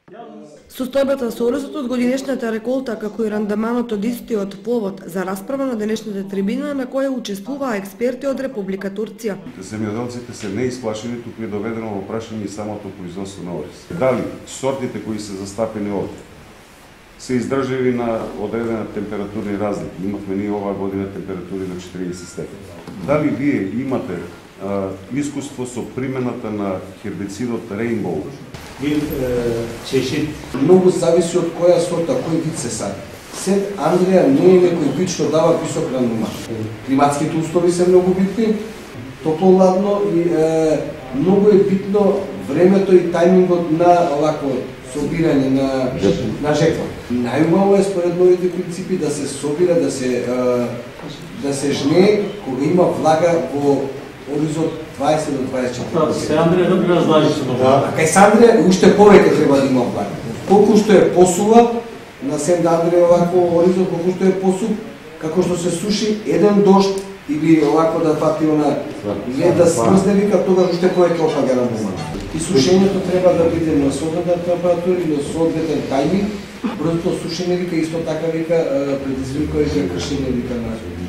Состојбата со оризот од годинешната реколта, како и рандаманот од истиот повод за расправа на денешната трибина на која учествуваа експерти од Република Турција. Земјоделците се неисплашени, туку е доведено во прашање и самото производство на ориз. Дали сортите кои се застапени овде се издржливи на одредена температурни разлики? Имавме ние оваа година температури на 40 степени. Дали вие имате искуство со примената на хербицидот Rainbow? Чешит. Многу зависи од која сорта, кој вид се сади. Сет Андреја не е некој вид што дава висок рандуман. Климатските услови се многу битни, топло-ладно и многу е битно времето и тајмингот на овакво собирање на жетва. Најубаво е според новите принципи да се собира, да се жне кога има влага во оризот 20 до 24%. Се Андреја добро разлажи се добро. А кај се Андреја уште повеќе треба да има влага. Колку што е посува на Сент Андреја овакво оризот, колку што е посув, како што се суши еден дожд или овако да фати она лед да смрзне, вика, тогаш уште повеќе опаѓа рандуман. И сушењето треба да биде на соодветна температура и на соодветен тајминг. Брзото сушење, вика, исто така, вика, предизвикува и кршење, вика, на